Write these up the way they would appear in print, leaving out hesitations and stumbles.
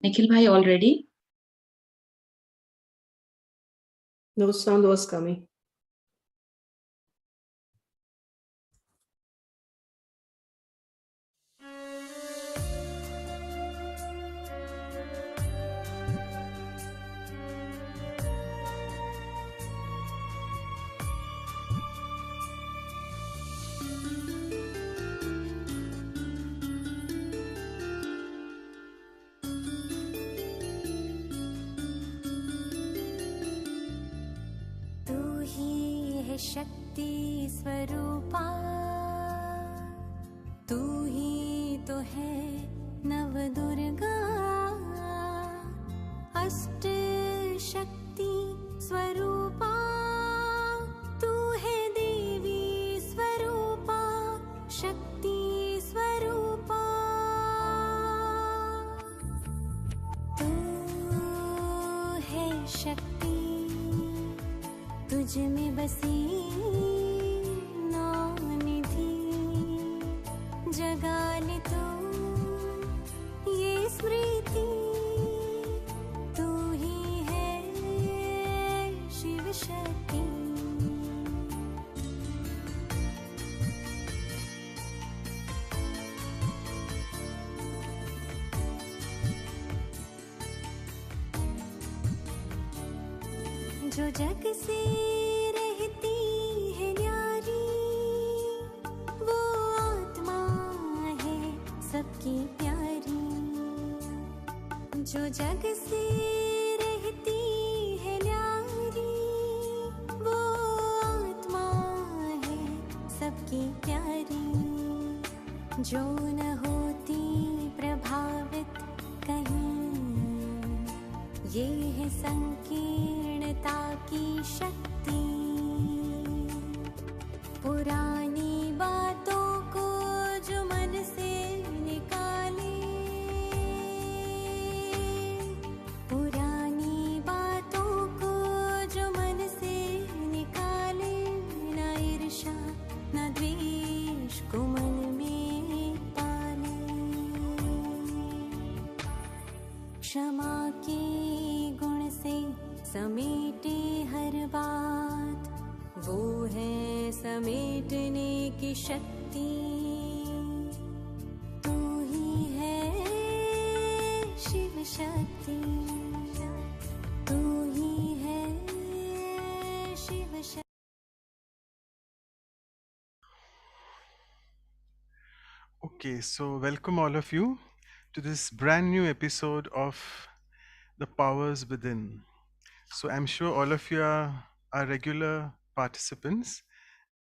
Nikhil bhai, all ready? No sound was coming. शक्ति स्वरूपा तू ही तो है नव दुर्गा अष्ट शक्ति स्वरूपा तू है देवी स्वरूपा शक्ति स्वरूपा तू है शक्ति तुझ में बसी जगा ले तू ये स्मृति तू ही है शिव शक्ति जो जग से रहती है न्यारी वो आत्मा है सबकी प्यारी जो जग से रहती है न्यारी वो आत्मा है सबकी प्यारी जो न होती प्रभावित कहीं ये है संकीर्णता की शक्ति पुरानी बातों को जो मन से निकाले पुरानी बातों को जो मन से निकाले न ईर्ष्या न द्वेष को मन में पाले क्षमा के गुण से समेटे हर बात वो है समेटने की शक्ति तू ही है शिव शक्ति तू ही है Shiv Shakti Okay, so welcome all of you to this brand new episode of The Powers Within. So I'm sure all of you are regular participants,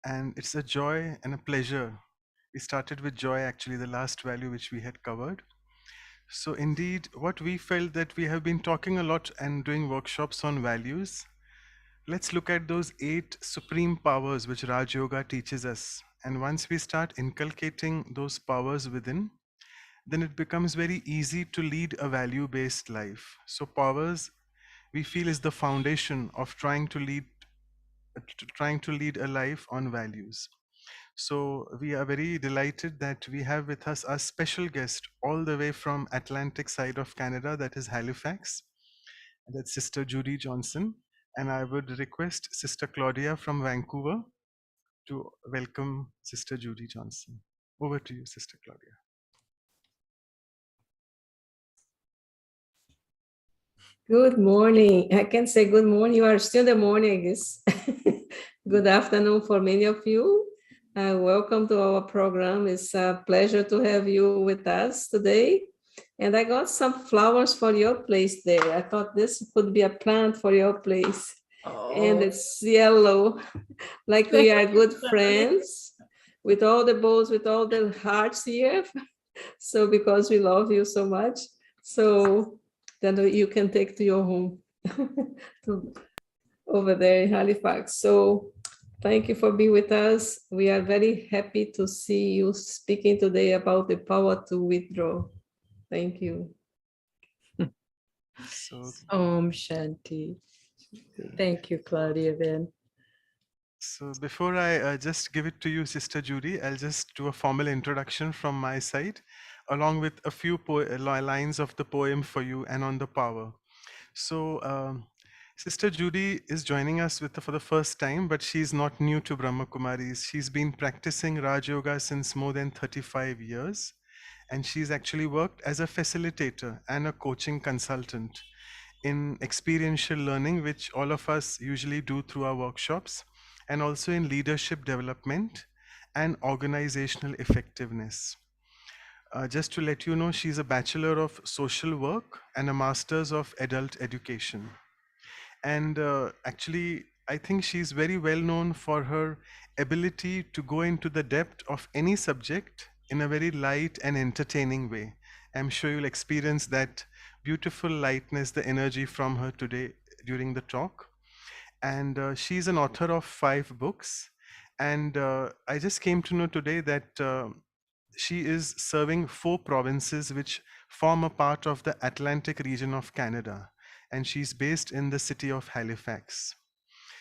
and it's a joy and a pleasure. We started with joy, actually, the last value which we had covered. So indeed, what we felt that we have been talking a lot and doing workshops on values. Let's look at those 8 supreme powers which Raj Yoga teaches us. And once we start inculcating those powers within, then it becomes very easy to lead a value-based life. So powers, we feel, is the foundation of trying to lead a life on values. So we are very delighted that we have with us a special guest all the way from Atlantic side of Canada, that is Halifax. And that's Sister Judy Johnson. And I would request Sister Claudia from Vancouver to welcome Sister Judy Johnson. Over to you, Sister Claudia. Good morning. I can say good morning. You are still in the morning, I guess. Good afternoon for many of you. Welcome to our program. It's a pleasure to have you with us today. And I got some flowers for your place there. I thought this could be a plant for your place. Oh. And it's yellow, like we are good friends with all the bows, with all the hearts here. So because we love you so much. So then you can take to your home over there in Halifax. So thank you for being with us. We are very happy to see you speaking today about the power to withdraw. Thank you. Om Shanti. Thank you, Claudia, then. So before I just give it to you, Sister Judy, I'll just do a formal introduction from my side. along with a few lines of the poem for you and on the power. So, Sister Judy is joining us for the first time, but she's not new to Brahma Kumaris. She's been practicing Raj Yoga since more than 35 years, and she's actually worked as a facilitator and a coaching consultant in experiential learning, which all of us usually do through our workshops, and also in leadership development and organizational effectiveness. Just to let you know, she's a Bachelor of Social Work and a Master's of Adult Education. And actually, I think she's very well known for her ability to go into the depth of any subject in a very light and entertaining way. I'm sure you'll experience that beautiful lightness, the energy from her today during the talk. And she's an author of 5 books. And I just came to know today that she is serving 4 provinces which form a part of the Atlantic region of Canada, and she's based in the city of Halifax.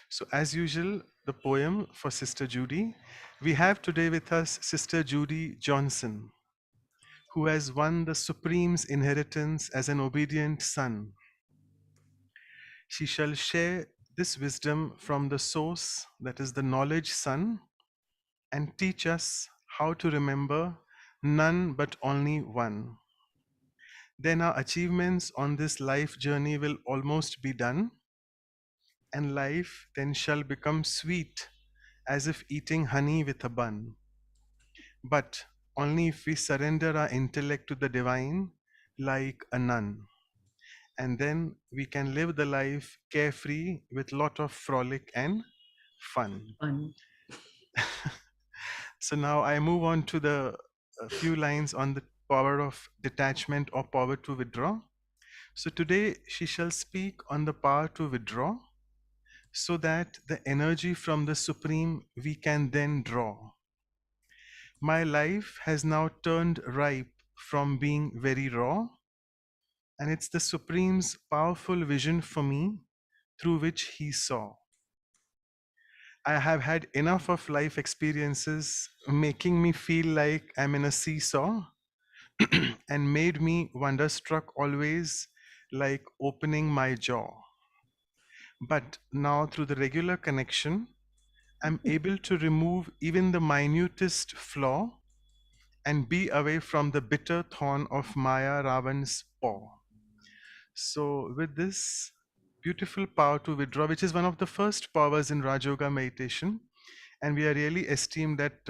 So, as usual, the poem for Sister Judy. We have today with us Sister Judy Johnson, who has won the Supreme's inheritance as an obedient son. She shall share this wisdom from the source, that is the knowledge sun, and teach us how to remember none but only one. Then our achievements on this life journey will almost be done, and life then shall become sweet as if eating honey with a bun. But only if we surrender our intellect to the divine like a nun. And then we can live the life carefree with lot of frolic and fun. Fun. So now I move on to the few lines on the power of detachment or power to withdraw. So today she shall speak on the power to withdraw, so that the energy from the Supreme we can then draw. My life has now turned ripe from being very raw, and it's the Supreme's powerful vision for me through which he saw. I have had enough of life experiences making me feel like I'm in a seesaw and made me wonderstruck always like opening my jaw. But now through the regular connection, I'm able to remove even the minutest flaw and be away from the bitter thorn of Maya Ravan's paw. So, with this beautiful power to withdraw, which is one of the first powers in Raj Yoga meditation, and we are really esteemed that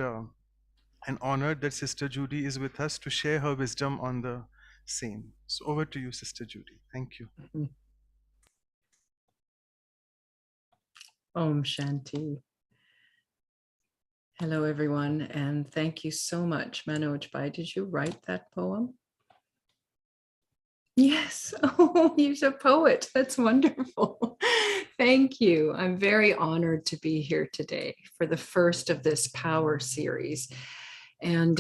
and honored that Sister Judy is with us to share her wisdom on the same. So, over to you, Sister Judy. Thank you. Om Shanti. Hello, everyone, and thank you so much, Manoj Bhai. Did you write that poem? Yes. Oh, you're a poet. That's wonderful. Thank you. I'm very honored to be here today for the first of this power series. And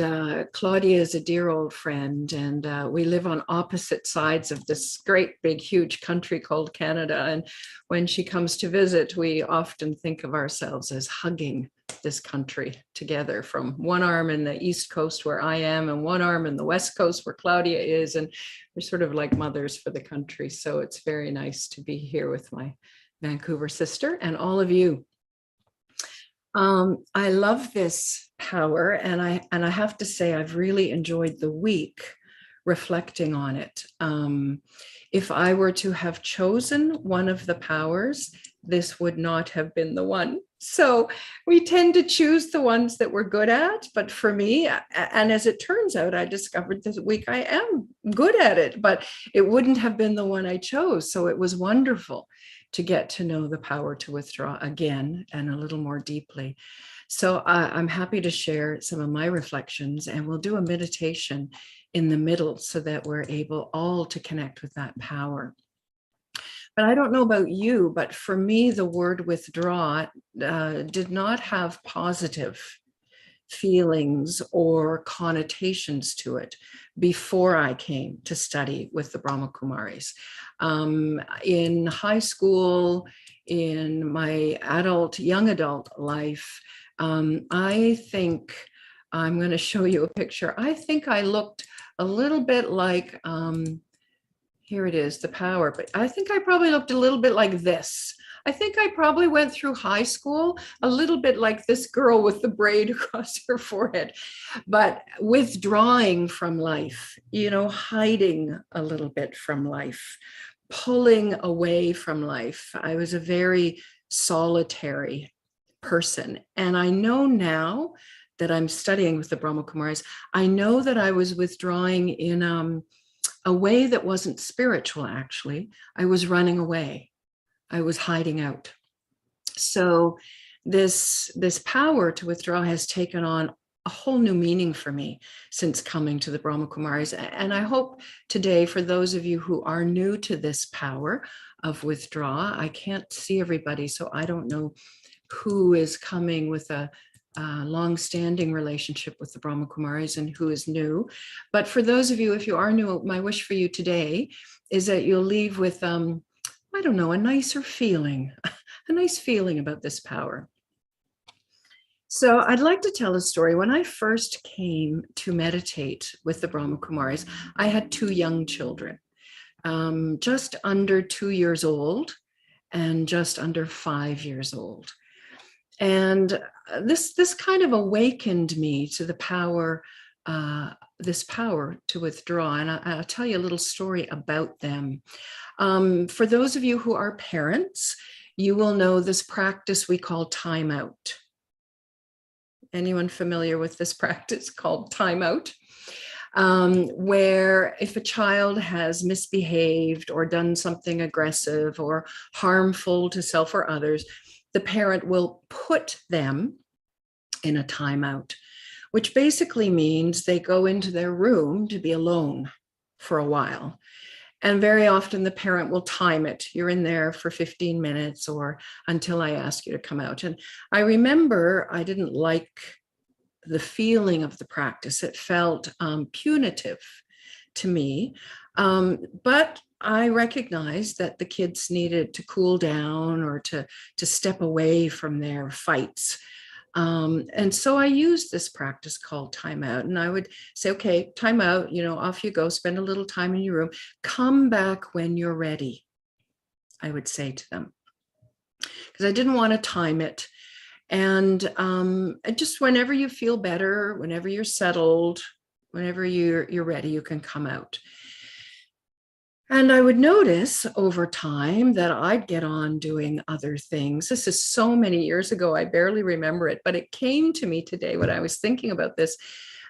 Claudia is a dear old friend, and we live on opposite sides of this great, big, huge country called Canada. And when she comes to visit, we often think of ourselves as hugging this country together, from one arm in the East Coast where I am and one arm in the West Coast where Claudia is. And we're sort of like mothers for the country. So it's very nice to be here with my Vancouver sister and all of you. I love this power, and I have to say I've really enjoyed the week reflecting on it. If I were to have chosen one of the powers, this would not have been the one. So we tend to choose the ones that we're good at, but for me, and as it turns out, I discovered this week I am good at it, but it wouldn't have been the one I chose. So it was wonderful to get to know the power to withdraw again and a little more deeply. So I'm happy to share some of my reflections, and we'll do a meditation in the middle so that we're able all to connect with that power. But I don't know about you, but for me, the word withdraw did not have positive feelings or connotations to it before I came to study with the Brahma Kumaris. In high school, in my young adult life, I think I'm going to show you a picture. I think I looked a little bit like, here it is, the power, but I think I probably looked a little bit like this. I think I probably went through high school a little bit like this girl with the braid across her forehead, but withdrawing from life, hiding a little bit from life, pulling away from life. I was a very solitary person. And I know now that I'm studying with the Brahma Kumaris, I know that I was withdrawing in a way that wasn't spiritual, actually. I was running away. I was hiding out. So this power to withdraw has taken on a whole new meaning for me since coming to the Brahma Kumaris. And I hope today, for those of you who are new to this power of withdraw, I can't see everybody, so I don't know who is coming with a long-standing relationship with the Brahma Kumaris and who is new. But for those of you, if you are new, my wish for you today is that you'll leave with, I don't know, a nicer feeling, a nice feeling about this power. So I'd like to tell a story. When I first came to meditate with the Brahma Kumaris, I had 2 young children, just under 2 years old and just under 5 years old. And this kind of awakened me to the power, this power to withdraw. And I'll tell you a little story about them. For those of you who are parents, you will know this practice we call timeout. Anyone familiar with this practice called timeout? Where if a child has misbehaved or done something aggressive or harmful to self or others, the parent will put them in a timeout, which basically means they go into their room to be alone for a while. And very often the parent will time it. You're in there for 15 minutes or until I ask you to come out. And I remember I didn't like the feeling of the practice. It felt punitive to me. But I recognized that the kids needed to cool down or to step away from their fights. And so I used this practice called timeout. And I would say, okay, timeout, off you go, spend a little time in your room, come back when you're ready, I would say to them, because I didn't want to time it. And just whenever you feel better, whenever you're settled, whenever you're ready, you can come out. And I would notice over time that I'd get on doing other things. This is so many years ago, I barely remember it, but it came to me today when I was thinking about this,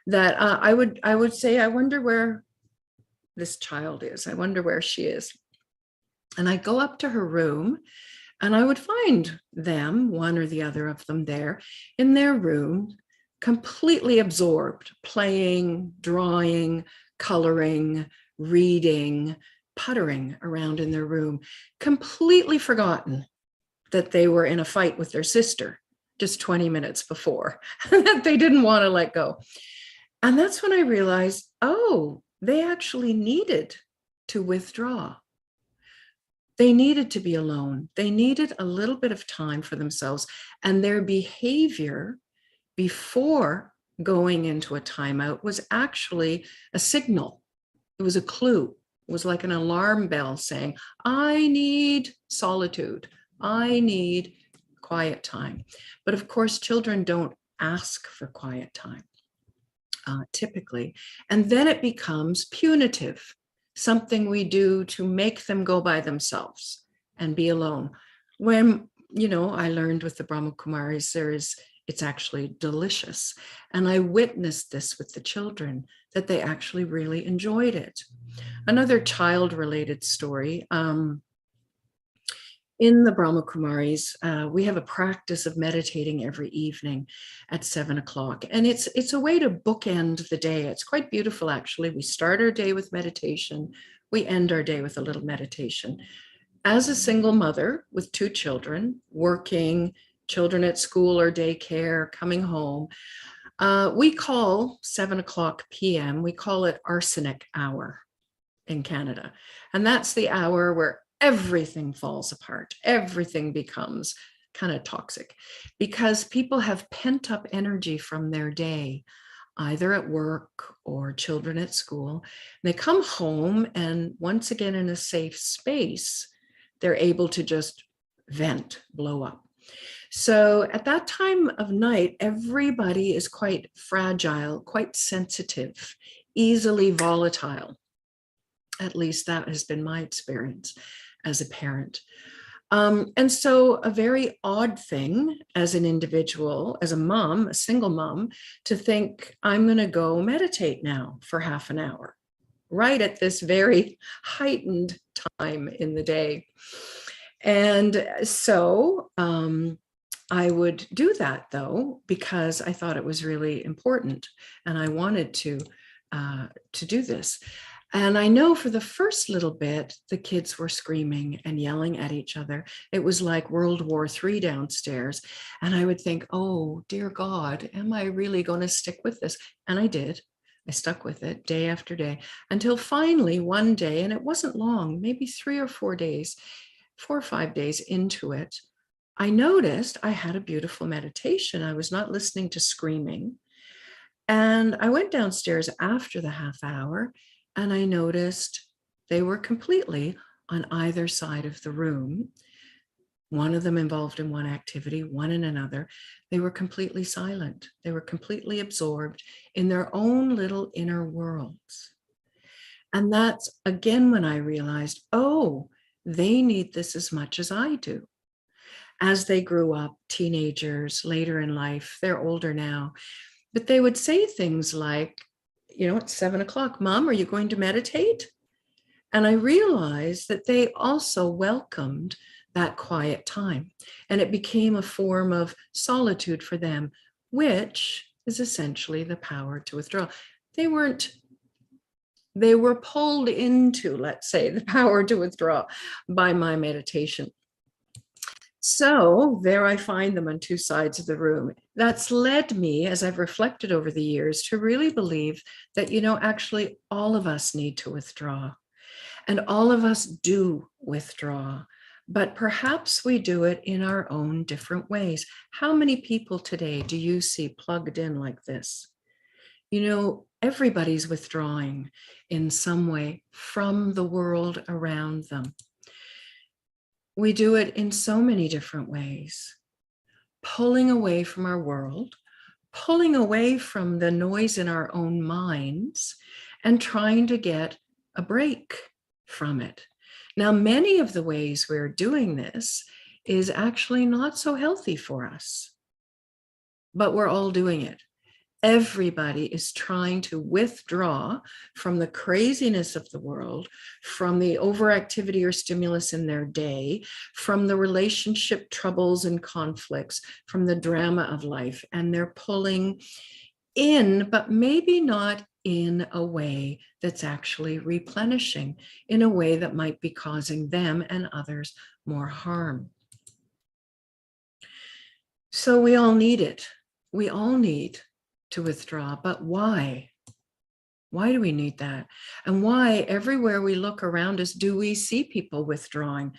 that I would say, I wonder where this child is. I wonder where she is. And I'd go up to her room and I would find them, one or the other of them there in their room, completely absorbed, playing, drawing, coloring, reading, puttering around in their room, completely forgotten that they were in a fight with their sister just 20 minutes before, that they didn't want to let go. And that's when I realized, oh, they actually needed to withdraw. They needed to be alone. They needed a little bit of time for themselves, and their behavior before going into a timeout was actually a signal. It was a clue. It was like an alarm bell saying, I need solitude. I need quiet time. But of course, children don't ask for quiet time, typically. And then it becomes punitive, something we do to make them go by themselves and be alone. When, I learned with the Brahma Kumaris, it's actually delicious. And I witnessed this with the children, that they actually really enjoyed it. Another child-related story, in the Brahma Kumaris, we have a practice of meditating every evening at 7 o'clock. And it's a way to bookend the day. It's quite beautiful, actually. We start our day with meditation. We end our day with a little meditation. As a single mother with 2 children, working, children at school or daycare, coming home, we call 7 o'clock p.m., we call it arsenic hour in Canada. And that's the hour where everything falls apart. Everything becomes kind of toxic because people have pent up energy from their day either at work or children at school. They come home, and once again, in a safe space, they're able to just vent, blow up. So at that time of night, everybody is quite fragile, quite sensitive, easily volatile. At least that has been my experience as a parent. And so a very odd thing as an individual, as a mom, a single mom, to think, I'm going to go meditate now for half an hour, right at this very heightened time in the day. And so I would do that, though, because I thought it was really important and I wanted to do this. And I know for the first little bit, the kids were screaming and yelling at each other. It was like World War III downstairs. And I would think, oh, dear God, am I really going to stick with this? And I did. I stuck with it day after day until finally one day, and it wasn't long, maybe 3 or 4 days, 4 or 5 days into it, I noticed I had a beautiful meditation. I was not listening to screaming. And I went downstairs after the half hour, and I noticed they were completely on either side of the room. One of them involved in one activity, one in another. They were completely silent. They were completely absorbed in their own little inner worlds. And that's, again, when I realized, oh, they need this as much as I do. As they grew up, teenagers, later in life, they're older now, but they would say things like, it's 7 o'clock, Mom, are you going to meditate? And I realized that they also welcomed that quiet time. And it became a form of solitude for them, which is essentially the power to withdraw. They were pulled into, let's say, the power to withdraw by my meditation. So there I find them on two sides of the room. That's led me, as I've reflected over the years, to really believe that, actually all of us need to withdraw. And all of us do withdraw, but perhaps we do it in our own different ways. How many people today do you see plugged in like this? Everybody's withdrawing in some way from the world around them. We do it in so many different ways, pulling away from our world, pulling away from the noise in our own minds, and trying to get a break from it. Now, many of the ways we're doing this is actually not so healthy for us, but we're all doing it. Everybody is trying to withdraw from the craziness of the world, from the overactivity or stimulus in their day, from the relationship troubles and conflicts, from the drama of life. And they're pulling in, but maybe not in a way that's actually replenishing, in a way that might be causing them and others more harm. So we all need it. We all need to withdraw, but why? Why do we need that? And why everywhere we look around us do we see people withdrawing?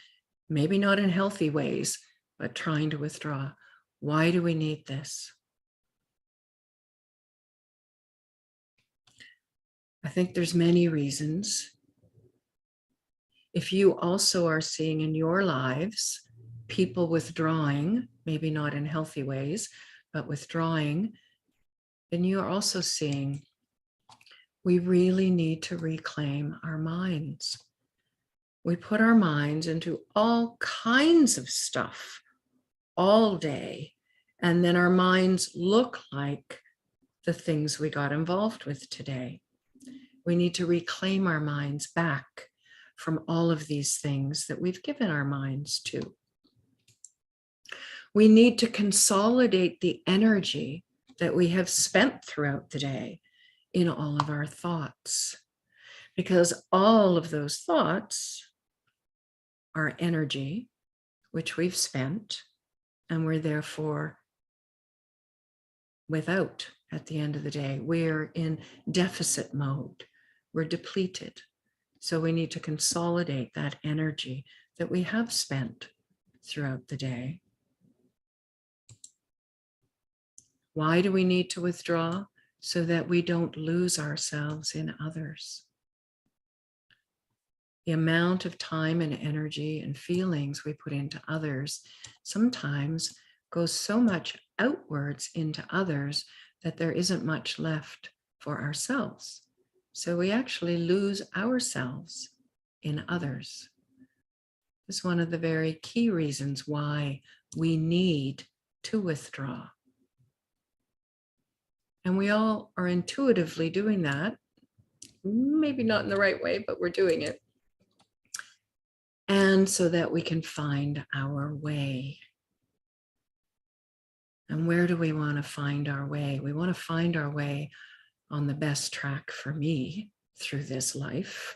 Maybe not in healthy ways, but trying to withdraw. Why do we need this? I think there's many reasons. If you also are seeing in your lives people withdrawing, maybe not in healthy ways, but withdrawing, then you are also seeing we really need to reclaim our minds. We put our minds into all kinds of stuff all day, and then our minds look like the things we got involved with today. We need to reclaim our minds back from all of these things that we've given our minds to. We need to consolidate the energy that we have spent throughout the day in all of our thoughts, because all of those thoughts are energy which we've spent, and we're therefore without at the end of the day. We're in deficit mode. We're depleted. So we need to consolidate that energy that we have spent throughout the day. Why do we need to withdraw? so that we don't lose ourselves in others. The amount of time and energy and feelings we put into others sometimes goes so much outwards into others that there isn't much left for ourselves. So we actually lose ourselves in others. This is one of the very key reasons why we need to withdraw. And we all are intuitively doing that. Maybe not in the right way, but we're doing it. And so that we can find our way. And where do we want to find our way? We want to find our way on the best track for me through this life.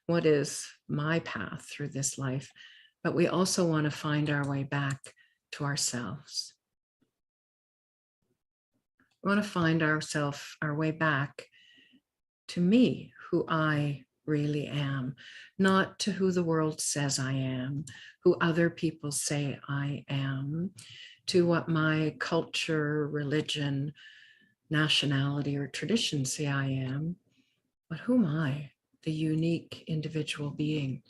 What is my path through this life? But we also want to find our way back to ourselves. We want to find our way back to me, who I really am, not to who the world says I am, who other people say I am, to what my culture, religion, nationality, or tradition say I am, but who am I, the unique individual being?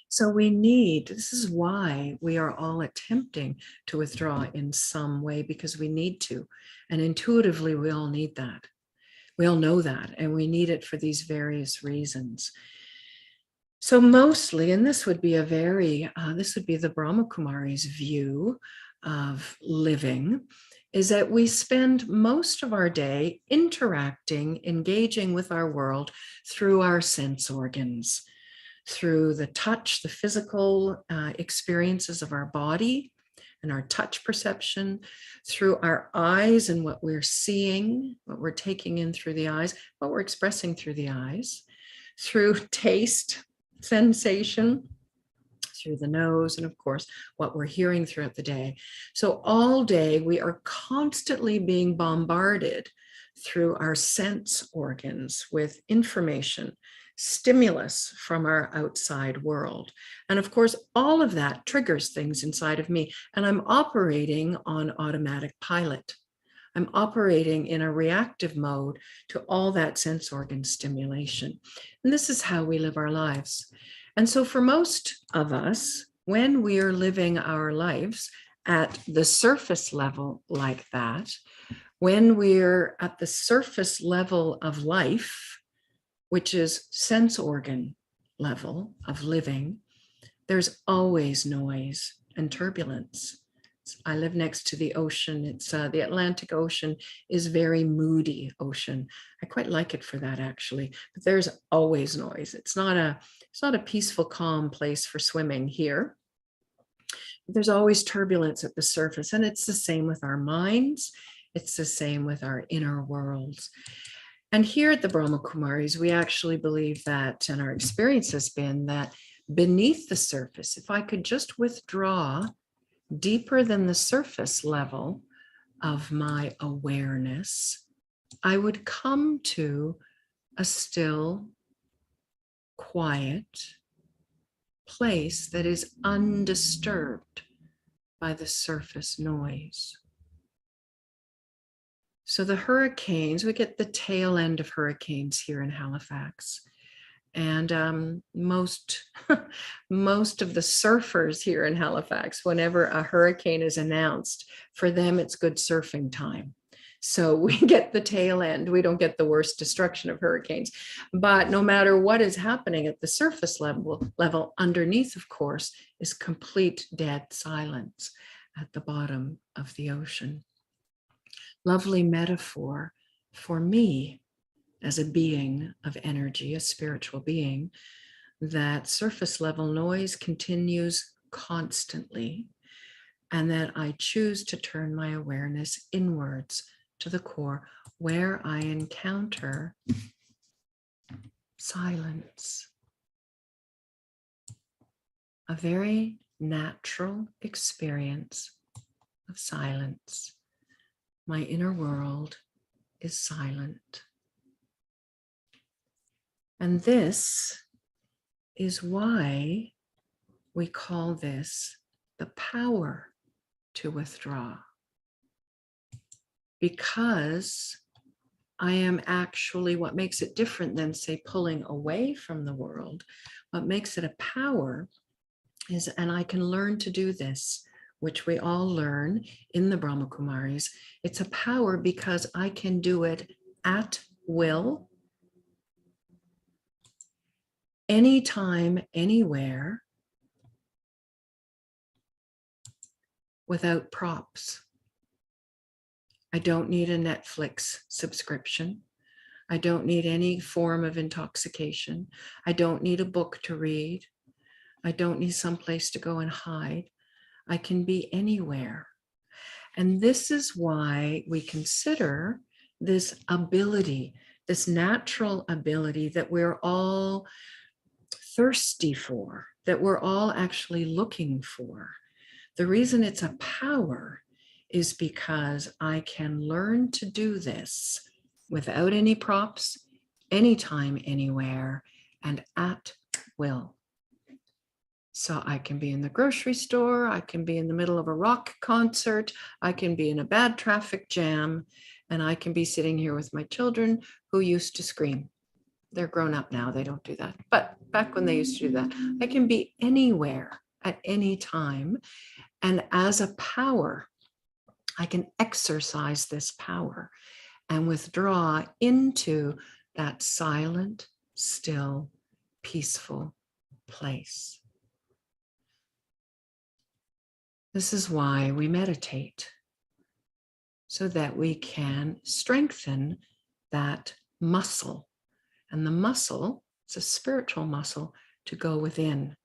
So this is why we are all attempting to withdraw in some way, because we need to. And intuitively, we all need that. We all know that, and we need it for these various reasons. So mostly, and this would be the Brahma Kumaris' view of living, is that we spend most of our day interacting, engaging with our world through our sense organs, through the touch, the physical experiences of our body and our touch perception, through our eyes and what we're seeing, what we're taking in through the eyes, what we're expressing through the eyes, through taste, sensation, through the nose, and of course, what we're hearing throughout the day. So all day we are constantly being bombarded through our sense organs with information, stimulus from our outside world. And of course, all of that triggers things inside of me, and I'm operating on automatic pilot. I'm operating in a reactive mode to all that sense organ stimulation. And this is how we live our lives. And so for most of us, when we are living our lives at the surface level like that, when we're at the surface level of life, which is sense organ level of living, there's always noise and turbulence. I live next to the ocean. It's the Atlantic Ocean is very moody ocean. I quite like it for that, actually, but there's always noise. It's not a peaceful, calm place for swimming here. There's always turbulence at the surface, and it's the same with our minds. It's the same with our inner worlds. And here at the Brahma Kumaris, we actually believe that, and our experience has been that beneath the surface, if I could just withdraw deeper than the surface level of my awareness, I would come to a still, quiet place that is undisturbed by the surface noise. So the hurricanes, we get the tail end of hurricanes here in Halifax. And most of the surfers here in Halifax, whenever a hurricane is announced, for them it's good surfing time. So we get the tail end. We don't get the worst destruction of hurricanes. But no matter what is happening at the surface level, underneath, of course, is complete dead silence at the bottom of the ocean. Lovely metaphor for me as a being of energy, a spiritual being, that surface level noise continues constantly, and that I choose to turn my awareness inwards to the core, where I encounter silence, a very natural experience of silence. My inner world is silent. And this is why we call this the power to withdraw. because I am actually, what makes it different than, say, pulling away from the world, what makes it a power is, and I can learn to do this, which we all learn in the Brahma Kumaris, it's a power because I can do it at will, anytime, anywhere, without props. I don't need a Netflix subscription. I don't need any form of intoxication. I don't need a book to read. I don't need someplace to go and hide. I can be anywhere. And this is why we consider this ability, this natural ability that we're all thirsty for, that we're all actually looking for. The reason it's a power is because I can learn to do this without any props, anytime, anywhere, and at will. So I can be in the grocery store, I can be in the middle of a rock concert, I can be in a bad traffic jam, and I can be sitting here with my children who used to scream. They're grown up now, they don't do that. But back when they used to do that, I can be anywhere at any time. And as a power, I can exercise this power and withdraw into that silent, still, peaceful place. This is why we meditate, so that we can strengthen that muscle. And the muscle, it's a spiritual muscle to go within.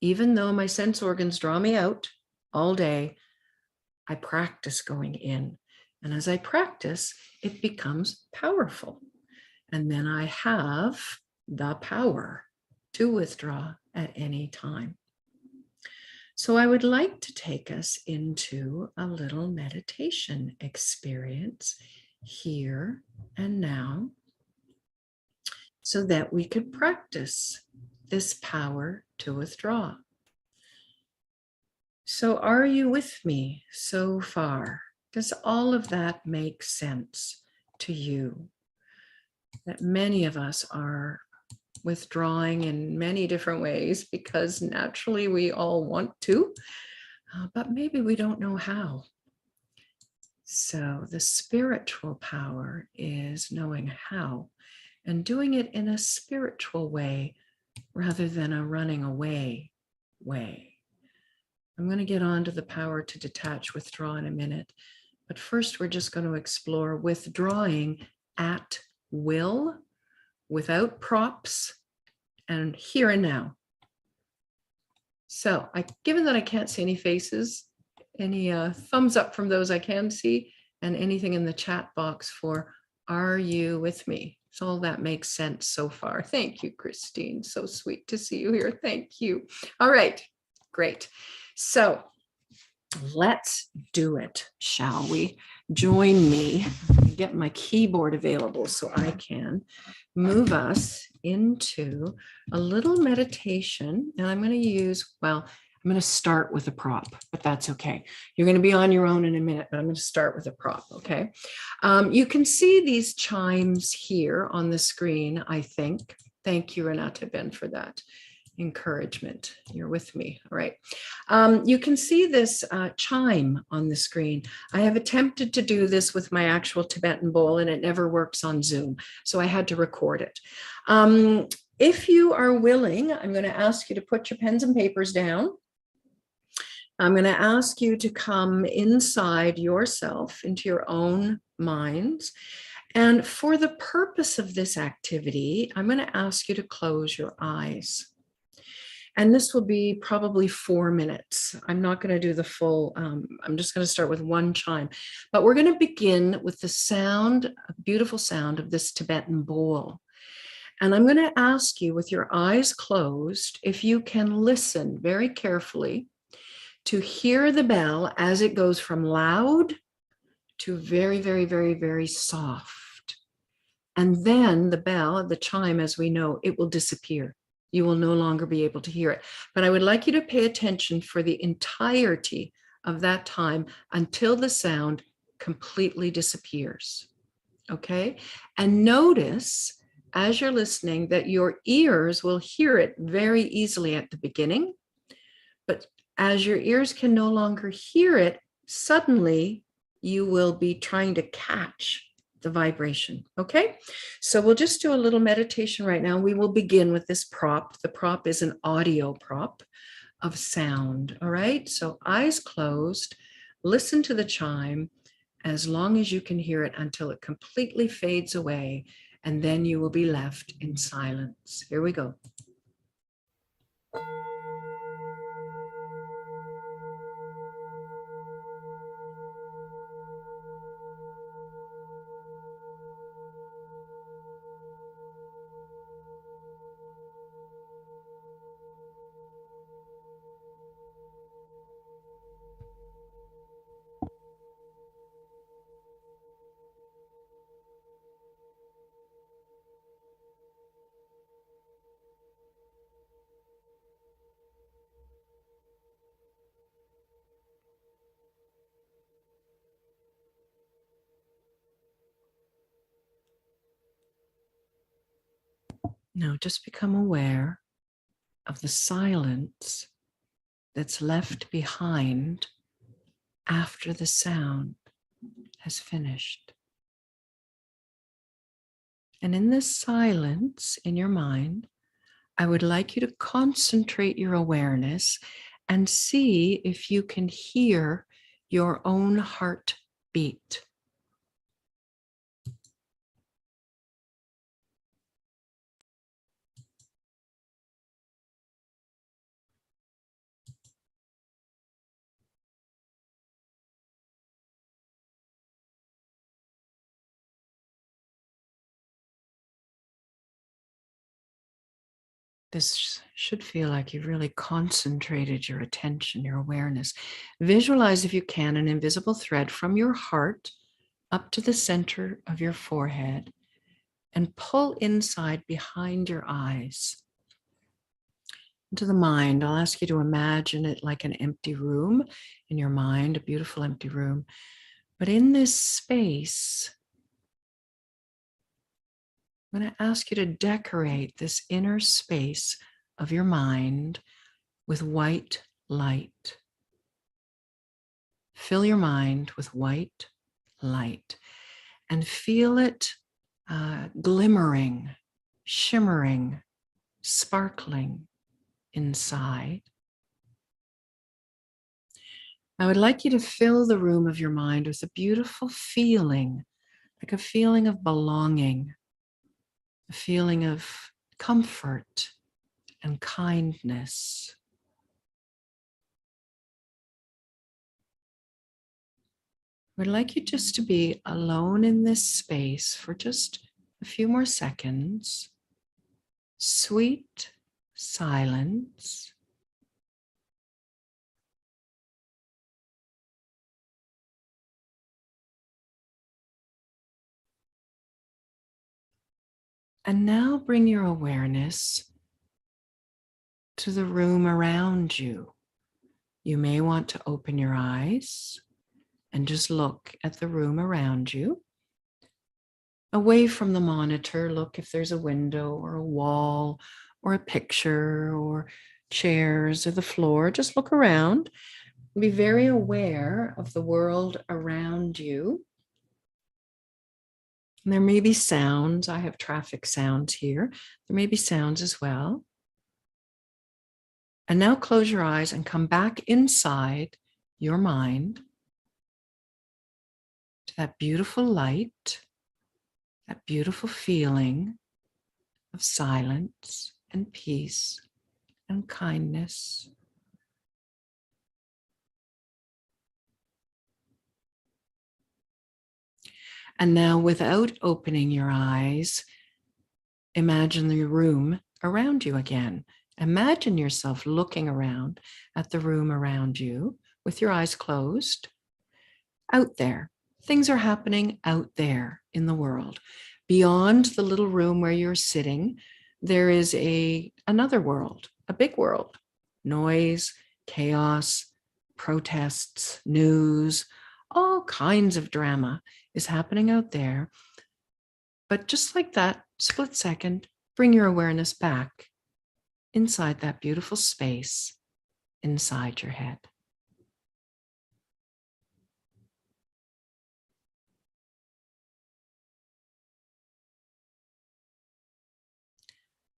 Even though my sense organs draw me out all day, I practice going in. And as I practice, it becomes powerful. And then I have the power to withdraw at any time. So I would like to take us into a little meditation experience here and now, so that we could practice this power to withdraw. So are you with me so far? Does all of that make sense to you? That many of us are withdrawing in many different ways because naturally we all want to, but maybe we don't know how. So the spiritual power is knowing how and doing it in a spiritual way rather than a running away way. I'm going to get on to the power to detach, withdraw in a minute. But first, we're just going to explore withdrawing at will, without props, and here and now. So given that I can't see any faces, any thumbs up from those I can see, and anything in the chat box for, are you with me? So all that makes sense so far. Thank you, Christine. So sweet to see you here. Thank you. All right, great. So let's do it, shall we? Join me. Get my keyboard available so I can move us into a little meditation. And I'm going to use, well, I'm going to start with a prop, but that's okay. You're going to be on your own in a minute, but I'm going to start with a prop, okay? You can see these chimes here on the screen, I think. Thank you, Renata Ben, for that encouragement. You're with me. All right. You can see this chime on the screen. I have attempted to do this with my actual Tibetan bowl and it never works on Zoom. So I had to record it. If you are willing, I'm going to ask you to put your pens and papers down. I'm going to ask you to come inside yourself into your own minds. And for the purpose of this activity, I'm going to ask you to close your eyes. And this will be probably 4 minutes. I'm not going to do the full, I'm just going to start with one chime. But we're going to begin with the sound, a beautiful sound of this Tibetan bowl. And I'm going to ask you with your eyes closed, if you can listen very carefully to hear the bell as it goes from loud to very, very, very, very soft. And then the bell, the chime, as we know, it will disappear. You will no longer be able to hear it. But I would like you to pay attention for the entirety of that time until the sound completely disappears. Okay? And notice as you're listening that your ears will hear it very easily at the beginning, but as your ears can no longer hear it, suddenly you will be trying to catch the vibration. Okay, so we'll just do a little meditation right now. We will begin with this prop. The prop is an audio prop of sound. All right, so eyes closed, listen to the chime as long as you can hear it until it completely fades away, and then you will be left in silence. Here we go. Now just become aware of the silence that's left behind after the sound has finished. And in this silence in your mind, I would like you to concentrate your awareness and see if you can hear your own heart beat. This should feel like you've really concentrated your attention, your awareness. Visualize, if you can, an invisible thread from your heart up to the center of your forehead and pull inside behind your eyes. Into the mind, I'll ask you to imagine it like an empty room in your mind, a beautiful empty room. But in this space, I'm going to ask you to decorate this inner space of your mind with white light. Fill your mind with white light and feel it glimmering, shimmering, sparkling inside. I would like you to fill the room of your mind with a beautiful feeling, like a feeling of belonging, a feeling of comfort and kindness. I would like you just to be alone in this space for just a few more seconds. Sweet silence. And now bring your awareness to the room around you. You may want to open your eyes and just look at the room around you. Away from the monitor, look if there's a window or a wall or a picture or chairs or the floor. Just look around. Be very aware of the world around you. And there may be sounds. I have traffic sounds here. There may be sounds as well. And now close your eyes and come back inside your mind to that beautiful light, that beautiful feeling of silence and peace and kindness. And now, without opening your eyes, imagine the room around you again. Imagine yourself looking around at the room around you with your eyes closed. Out there, things are happening out there in the world. Beyond the little room where you're sitting, there is another world, a big world. Noise, chaos, protests, news, All kinds of drama is happening out there. But just like that, split second, bring your awareness back inside that beautiful space inside your head.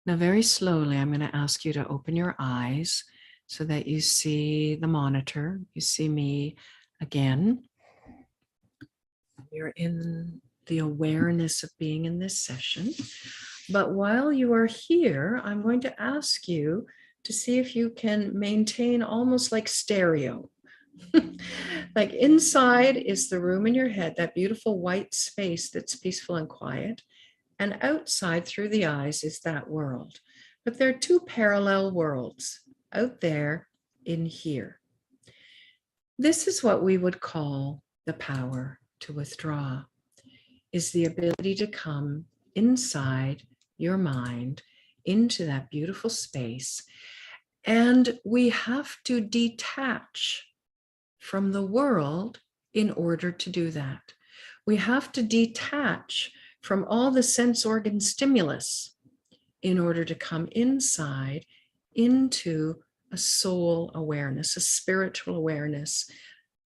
Now, very slowly, I'm going to ask you to open your eyes so that you see the monitor. You see me again. You're in the awareness of being in this session. But while you are here, I'm going to ask you to see if you can maintain almost like stereo. Like inside is the room in your head, that beautiful white space that's peaceful and quiet. And outside through the eyes is that world. But there are two parallel worlds, out there, in here. This is what we would call the power to withdraw, is the ability to come inside your mind into that beautiful space. And we have to detach from the world in order to do that. We have to detach from all the sense organ stimulus in order to come inside into a soul awareness, a spiritual awareness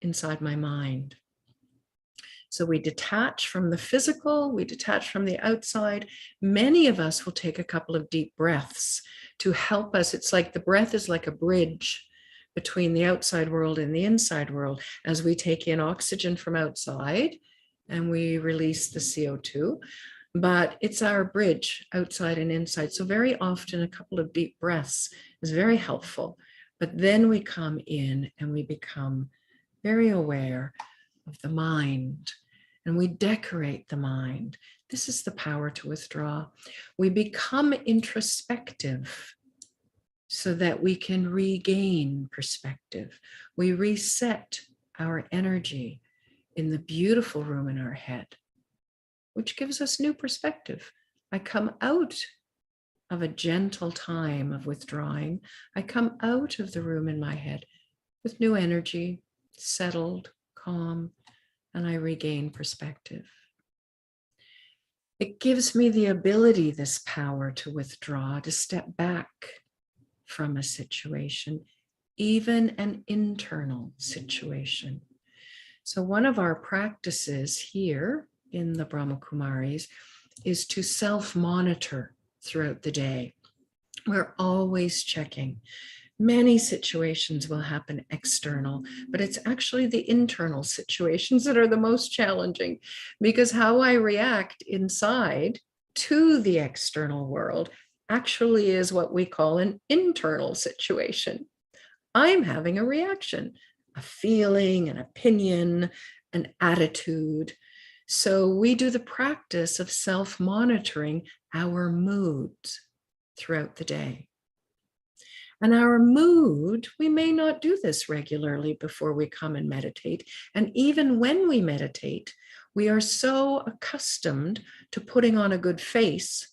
inside my mind. So we detach from the physical, we detach from the outside. Many of us will take a couple of deep breaths to help us. It's like the breath is like a bridge between the outside world and the inside world. As we take in oxygen from outside and we release the CO2, but it's our bridge outside and inside. So very often a couple of deep breaths is very helpful. But then we come in and we become very aware of the mind, and we decorate the mind. This is the power to withdraw. We become introspective so that we can regain perspective. We reset our energy in the beautiful room in our head, which gives us new perspective. I come out of a gentle time of withdrawing. I come out of the room in my head with new energy, settled, calm, and I regain perspective. It gives me the ability, this power to withdraw, to step back from a situation, even an internal situation. So one of our practices here in the Brahma Kumaris is to self-monitor throughout the day. We're always checking. Many situations will happen external, but it's actually the internal situations that are the most challenging, because how I react inside to the external world actually is what we call an internal situation. I'm having a reaction, a feeling, an opinion, an attitude. So we do the practice of self-monitoring our moods throughout the day. And our mood, we may not do this regularly before we come and meditate. And even when we meditate, we are so accustomed to putting on a good face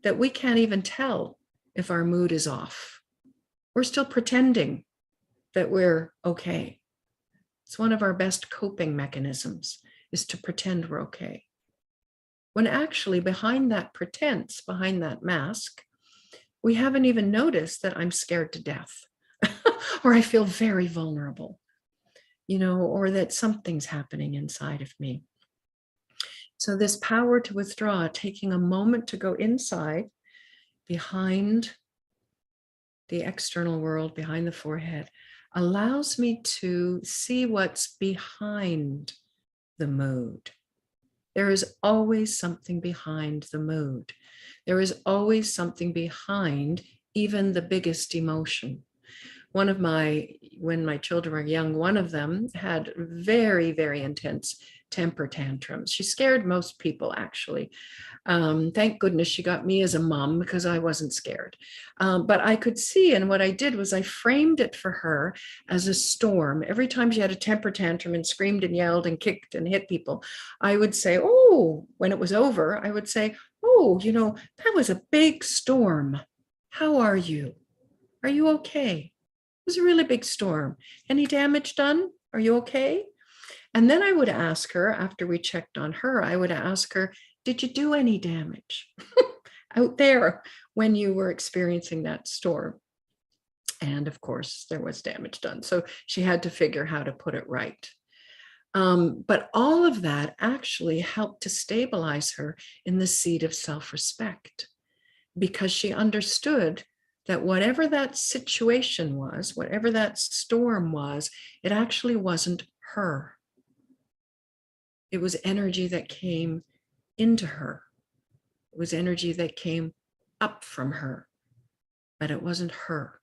that we can't even tell if our mood is off. We're still pretending that we're okay. It's one of our best coping mechanisms, is to pretend we're okay. When actually behind that pretense, behind that mask, we haven't even noticed that I'm scared to death or I feel very vulnerable, or that something's happening inside of me. So this power to withdraw, taking a moment to go inside, behind the external world, behind the forehead, allows me to see what's behind the mood. There is always something behind the mood. There is always something behind even the biggest emotion. When my children were young, one of them had very, very intense temper tantrums. She scared most people, actually. Thank goodness she got me as a mom, because I wasn't scared. But I could see, and what I did was I framed it for her as a storm. Every time she had a temper tantrum and screamed and yelled and kicked and hit people, I would say, oh, when it was over, I would say, oh, that was a big storm. How are you? Are you okay? It was a really big storm. Any damage done? Are you okay? And then I would ask her, after we checked on her, I would ask her, did you do any damage out there when you were experiencing that storm? And of course, there was damage done. So she had to figure how to put it right. But all of that actually helped to stabilize her in the seat of self-respect, because she understood that whatever that situation was, whatever that storm was, it actually wasn't her. It was energy that came into her. It was energy that came up from her, but it wasn't her.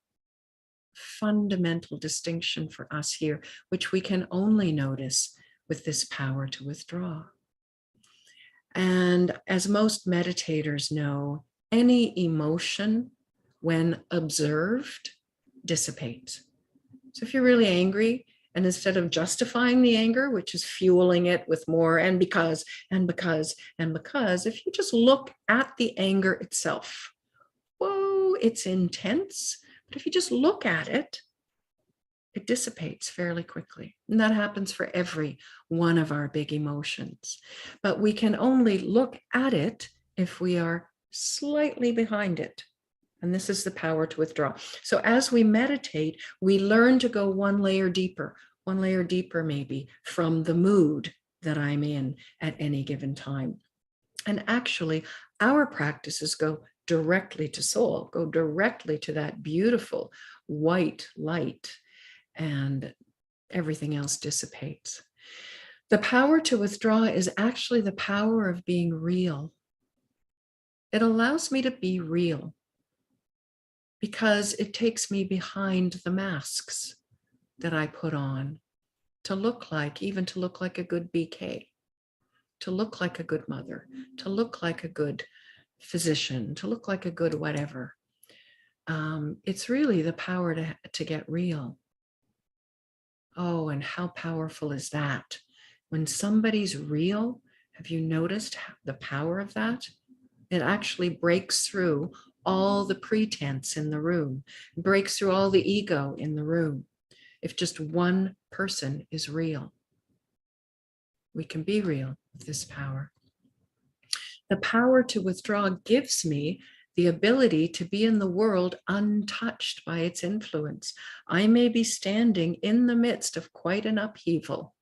Fundamental distinction for us here, which we can only notice with this power to withdraw. And as most meditators know, any emotion, when observed, dissipates. So if you're really angry, and instead of justifying the anger, which is fueling it with more and because, if you just look at the anger itself, whoa, it's intense. But if you just look at it, it dissipates fairly quickly. And that happens for every one of our big emotions. But we can only look at it if we are slightly behind it. And this is the power to withdraw. So as we meditate, we learn to go one layer deeper maybe, from the mood that I'm in at any given time. And actually, our practices go directly to soul, go directly to that beautiful white light, and everything else dissipates. The power to withdraw is actually the power of being real. It allows me to be real because it takes me behind the masks that I put on to look like, even to look like a good BK, to look like a good mother, to look like a good physician, to look like a good whatever. It's really the power to get real. Oh, and how powerful is that? When somebody's real, have you noticed the power of that? It actually breaks through all the pretense in the room, breaks through all the ego in the room. If just one person is real, we can be real with this power. The power to withdraw gives me the ability to be in the world untouched by its influence. I may be standing in the midst of quite an upheaval,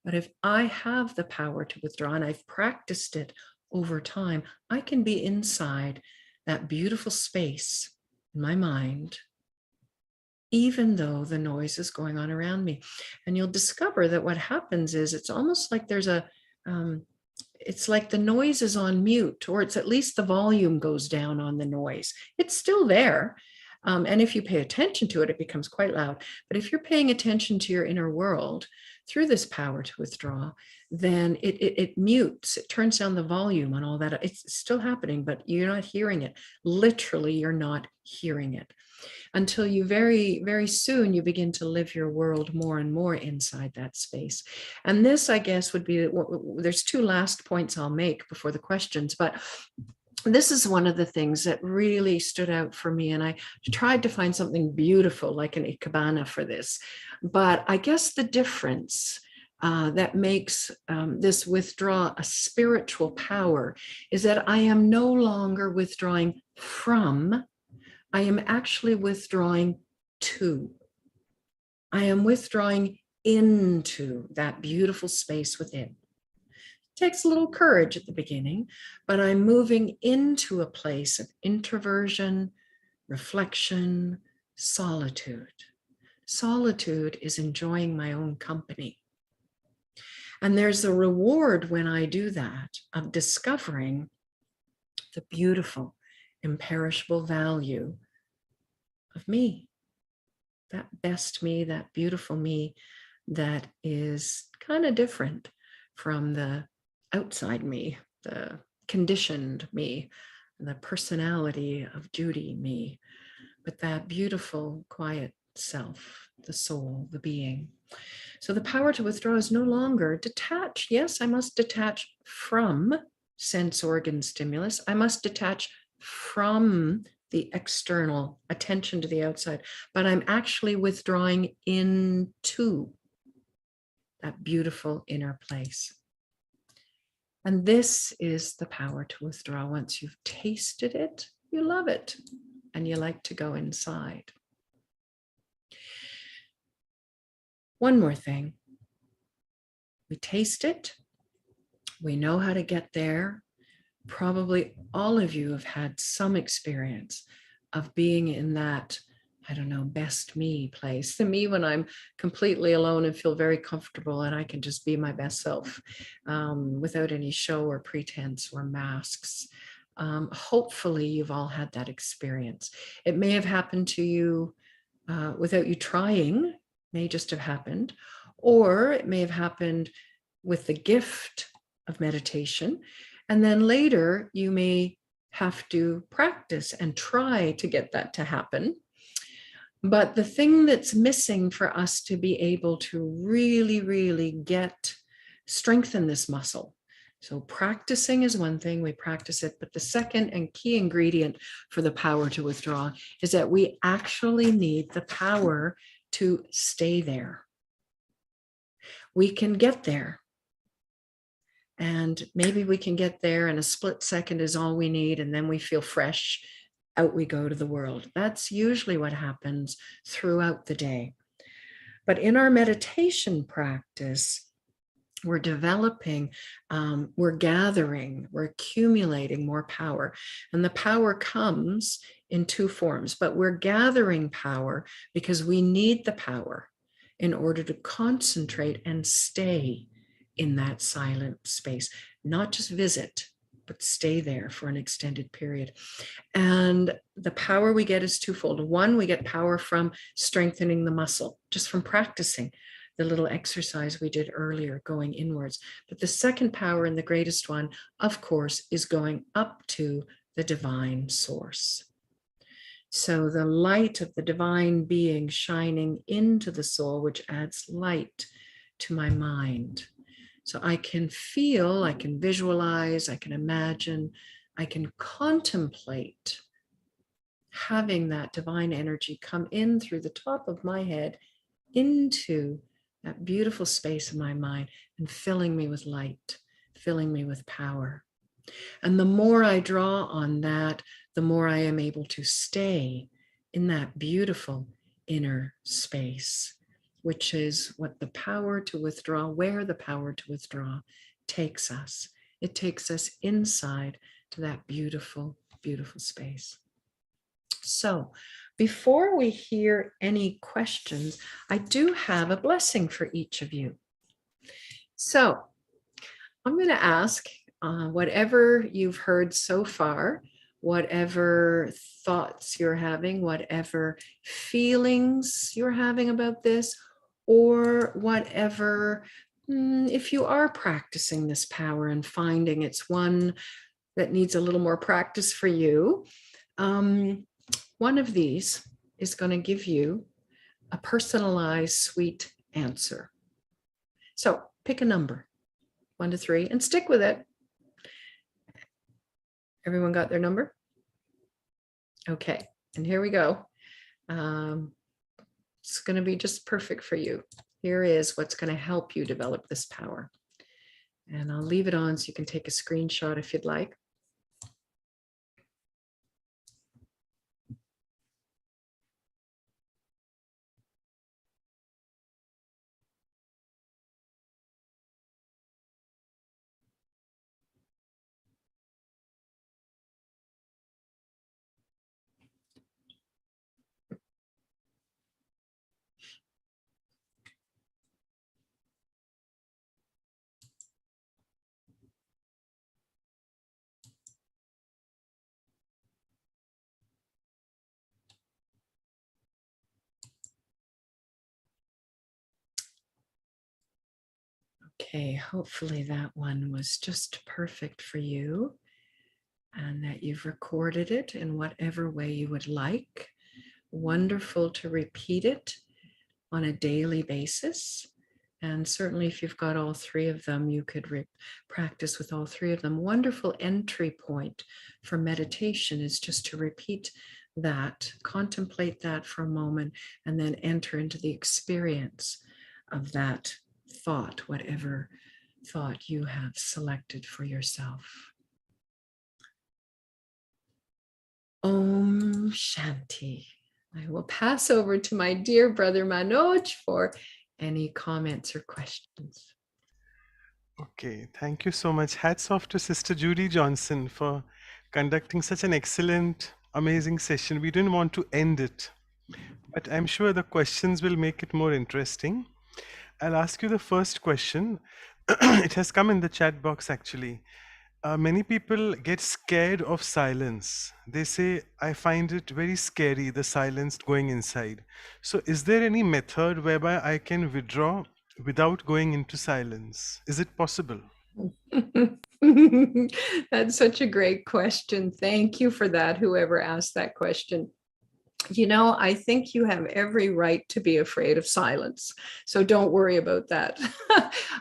but if I have the power to withdraw, and I've practiced it over time, I can be inside that beautiful space in my mind, even though the noise is going on around me. And you'll discover that what happens is it's almost like there's it's like the noise is on mute, or it's at least the volume goes down on the noise. It's still there. And if you pay attention to it, it becomes quite loud. But if you're paying attention to your inner world through this power to withdraw, then it mutes, it turns down the volume and all that. It's still happening, but you're not hearing it. Literally, you're not hearing it until you very, very soon you begin to live your world more and more inside that space. And this, I guess, would be, there's two last points I'll make before the questions, but this is one of the things that really stood out for me. And I tried to find something beautiful like an ikebana for this. But I guess the difference that makes this withdraw a spiritual power is that I am no longer withdrawing from, I am actually withdrawing to. I am withdrawing into that beautiful space within. Takes a little courage at the beginning, but I'm moving into a place of introversion, reflection, solitude. Solitude is enjoying my own company. And there's a reward when I do that of discovering the beautiful, imperishable value of me, that best me, that beautiful me that is kind of different from the outside me, the conditioned me, the personality of Judy me, but that beautiful, quiet self, the soul, the being. So the power to withdraw is no longer detach. Yes, I must detach from sense organ stimulus. I must detach from the external attention to the outside, but I'm actually withdrawing into. that beautiful inner place. And this is the power to withdraw. Once you've tasted it, you love it, and you like to go inside. One more thing. We taste it. We know how to get there. Probably all of you have had some experience of being in that, I don't know, best me place. The me when I'm completely alone and feel very comfortable and I can just be my best self without any show or pretense or masks. Hopefully you've all had that experience. It may have happened to you without you trying, may just have happened, or it may have happened with the gift of meditation. And then later you may have to practice and try to get that to happen. But the thing that's missing for us to be able to really, really strengthen this muscle. So practicing is one thing, we practice it, but the second and key ingredient for the power to withdraw is that we actually need the power to stay there. We can get there. And maybe we can get there and a split second is all we need, and then we feel fresh. Out we go to the world. That's usually what happens throughout the day. But in our meditation practice, we're developing, we're gathering, we're accumulating more power. And the power comes in two forms, but we're gathering power because we need the power in order to concentrate and stay in that silent space, not just visit, but stay there for an extended period. And the power we get is twofold. One, we get power from strengthening the muscle, just from practicing the little exercise we did earlier, going inwards. But the second power, and the greatest one, of course, is going up to the divine source. So the light of the divine being shining into the soul, which adds light to my mind. So I can feel, I can visualize, I can imagine, I can contemplate having that divine energy come in through the top of my head into that beautiful space of my mind and filling me with light, filling me with power. And the more I draw on that, the more I am able to stay in that beautiful inner space, which is what the power to withdraw, where the power to withdraw takes us. It takes us inside to that beautiful, beautiful space. So before we hear any questions, I do have a blessing for each of you. So I'm going to ask whatever you've heard so far, whatever thoughts you're having, whatever feelings you're having about this, or whatever, if you are practicing this power and finding it's one that needs a little more practice for you, one of these is going to give you a personalized, sweet answer. So pick a number, 1 to 3, and stick with it. Everyone got their number? Okay, and here we go. It's going to be just perfect for you. Here is what's going to help you develop this power. And I'll leave it on so you can take a screenshot if you'd like. Okay, hopefully that one was just perfect for you and that you've recorded it in whatever way you would like. Wonderful to repeat it on a daily basis. And certainly if you've got all 3 of them, you could practice with all 3 of them. Wonderful entry point for meditation is just to repeat that, contemplate that for a moment, and then enter into the experience of that thought, whatever thought you have selected for yourself. Om Shanti. I will pass over to my dear brother Manoj for any comments or questions. Okay, thank you so much. Hats off to Sister Judy Johnson for conducting such an excellent, amazing session. We didn't want to end it, but I'm sure the questions will make it more interesting. I'll ask you the first question. It has come in the chat box actually. Many people get scared of silence. They say, I find it very scary, the silence going inside. So, is there any method whereby I can withdraw without going into silence? Is it possible? That's such a great question. Thank you for that, whoever asked that question. You know, I think you have every right to be afraid of silence. So don't worry about that.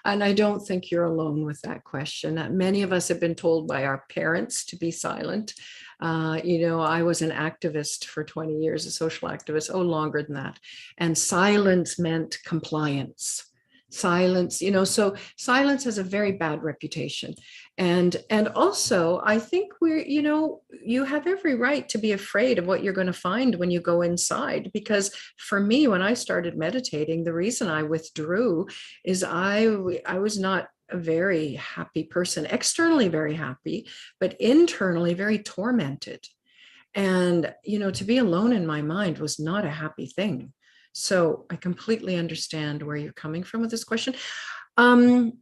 And I don't think you're alone with that question. Many of us have been told by our parents to be silent. I was an activist for 20 years, a social activist, longer than that. And silence meant compliance. Silence, so silence has a very bad reputation. And also, I think you have every right to be afraid of what you're going to find when you go inside. Because for me, when I started meditating, the reason I withdrew is I was not a very happy person, externally very happy, but internally very tormented. And, to be alone in my mind was not a happy thing. So I completely understand where you're coming from with this question. Why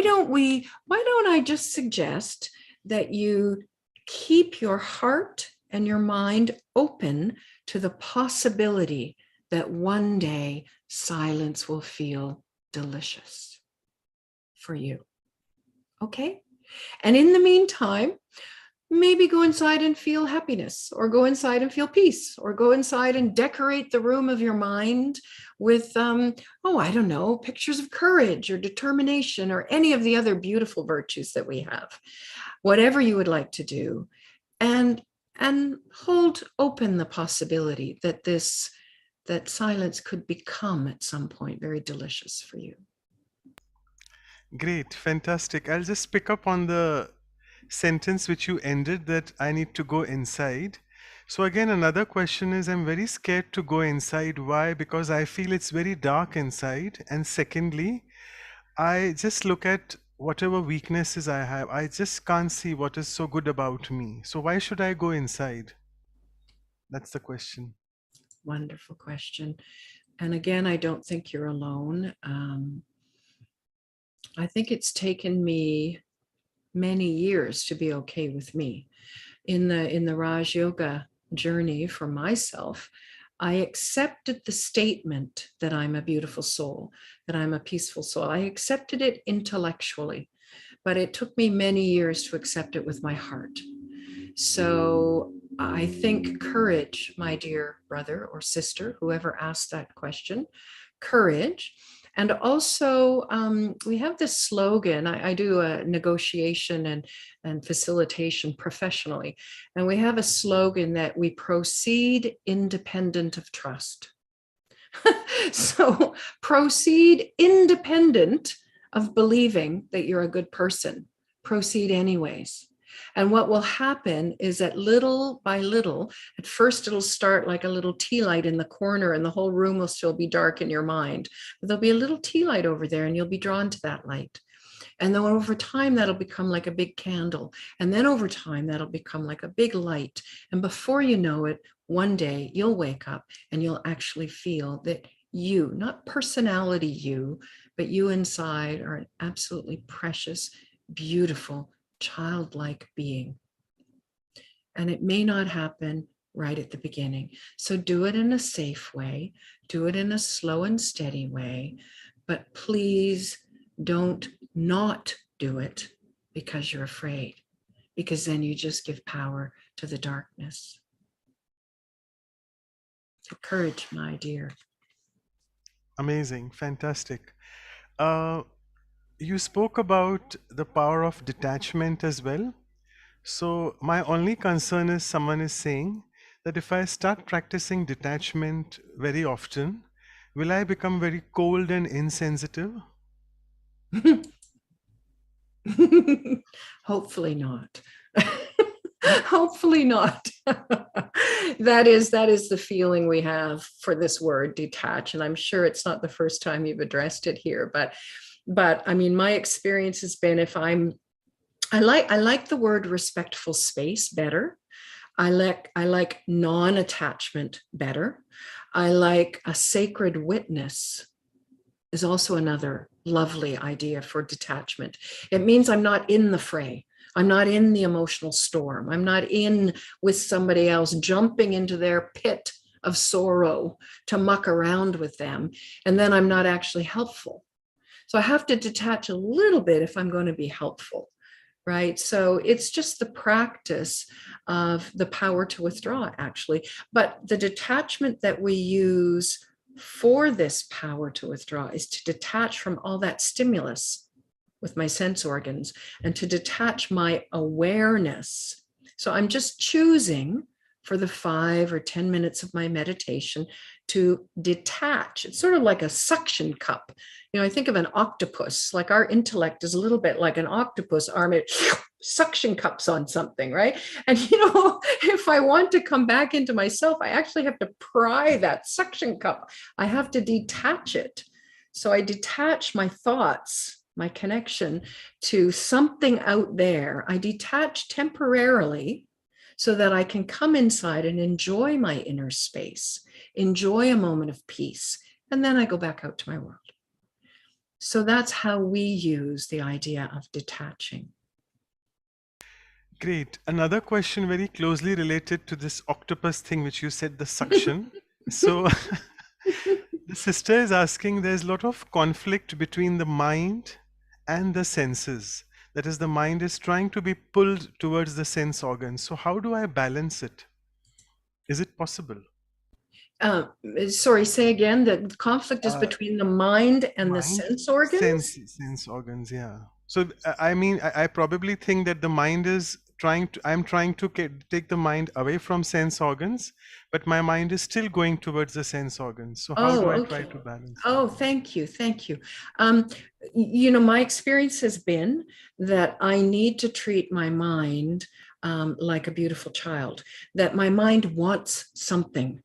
don't I just suggest that you keep your heart and your mind open to the possibility that one day silence will feel delicious for you. Okay? And in the meantime, maybe go inside and feel happiness, or go inside and feel peace, or go inside and decorate the room of your mind with, I don't know, pictures of courage or determination or any of the other beautiful virtues that we have. Whatever you would like to do, and hold open the possibility that silence could become at some point very delicious for you. Great, fantastic. I'll just pick up on the sentence which you ended, that I need to go inside. So again, another question is, I'm very scared to go inside. Why? Because I feel it's very dark inside. And secondly, I just look at whatever weaknesses I have. I just can't see what is so good about me. So why should I go inside? That's the question. Wonderful question. And again, I don't think you're alone. I think it's taken me many years to be okay with me. In the Raj Yoga journey for myself, I accepted the statement that I'm a beautiful soul, that I'm a peaceful soul. I accepted it intellectually, but it took me many years to accept it with my heart. So I think courage, my dear brother or sister, whoever asked that question, courage. And also, we have this slogan. I do a negotiation and facilitation professionally. And we have a slogan that we proceed independent of trust. So proceed independent of believing that you're a good person. Proceed anyways. And what will happen is that little by little, at first it'll start like a little tea light in the corner and the whole room will still be dark in your mind. But there'll be a little tea light over there and you'll be drawn to that light. And then over time, that'll become like a big candle. And then over time, that'll become like a big light. And before you know it, one day you'll wake up and you'll actually feel that you, not personality you, but you inside are an absolutely precious, beautiful, childlike being. And it may not happen right at the beginning. So do it in a safe way, do it in a slow and steady way, but please don't not do it because you're afraid, because then you just give power to the darkness. So courage, my dear. Amazing, fantastic. You spoke about the power of detachment as well. So my only concern is, someone is saying that if I start practicing detachment very often, will I become very cold and insensitive? Hopefully not. Hopefully not. That is the feeling we have for this word, detach. And I'm sure it's not the first time you've addressed it here, but I mean, my experience has been I like the word respectful space better. I like non-attachment better. I like a sacred witness is also another lovely idea for detachment. It means I'm not in the fray. I'm not in the emotional storm. I'm not in with somebody else, jumping into their pit of sorrow to muck around with them. And then I'm not actually helpful. So I have to detach a little bit if I'm going to be helpful. Right. So it's just the practice of the power to withdraw, actually. But the detachment that we use for this power to withdraw is to detach from all that stimulus with my sense organs and to detach my awareness. So I'm just choosing for the 5 or 10 minutes of my meditation to detach. It's sort of like a suction cup. You know, I think of an octopus, like our intellect is a little bit like an octopus arm. It suction cups on something, right? And, you know, if I want to come back into myself, I actually have to pry that suction cup. I have to detach it. So I detach my thoughts, my connection to something out there. I detach temporarily so that I can come inside and enjoy my inner space, enjoy a moment of peace, and then I go back out to my world. So that's how we use the idea of detaching. Great. Another question very closely related to this octopus thing, which you said, the suction. So the sister is asking, there's a lot of conflict between the mind and the senses. That is, the mind is trying to be pulled towards the sense organs. So how do I balance it? Is it possible? Sorry, say again, the conflict is Uh, between the mind and the Mind, sense organs? sense organs, yeah. So I mean, I probably think that the mind is trying to, I'm trying to take the mind away from sense organs, but my mind is still going towards the sense organs. So how do Oh, I try okay. to balance that? Oh, thank you. Thank you. You know, my experience has been that I need to treat my mind like a beautiful child, that my mind wants something.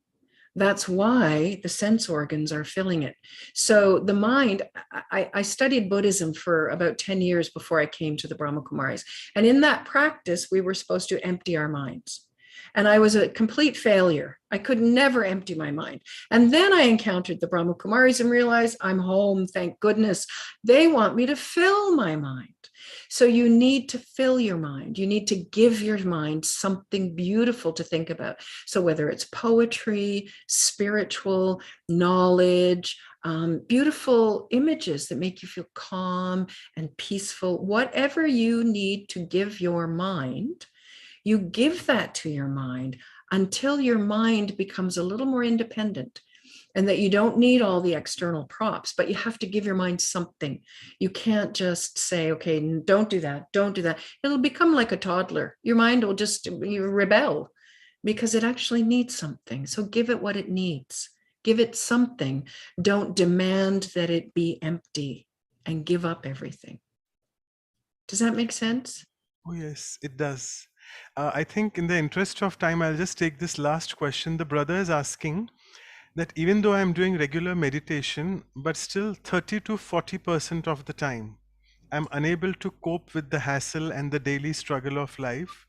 That's why the sense organs are filling it. So the mind, I studied Buddhism for about 10 years before I came to the Brahma Kumaris. And in that practice, we were supposed to empty our minds. And I was a complete failure. I could never empty my mind. And then I encountered the Brahma Kumaris and realized I'm home, thank goodness. They want me to fill my mind. So you need to fill your mind. You need to give your mind something beautiful to think about. So whether it's poetry, spiritual knowledge, beautiful images that make you feel calm and peaceful, whatever you need to give your mind, you give that to your mind until your mind becomes a little more independent and that you don't need all the external props, but you have to give your mind something. You can't just say, okay, don't do that, don't do that. It'll become like a toddler. Your mind will just rebel because it actually needs something. So give it what it needs. Give it something. Don't demand that it be empty and give up everything. Does that make sense? Oh, yes, it does. I think in the interest of time, I'll just take this last question. The brother is asking that even though I'm doing regular meditation, but still 30 to 40% of the time, I'm unable to cope with the hassle and the daily struggle of life.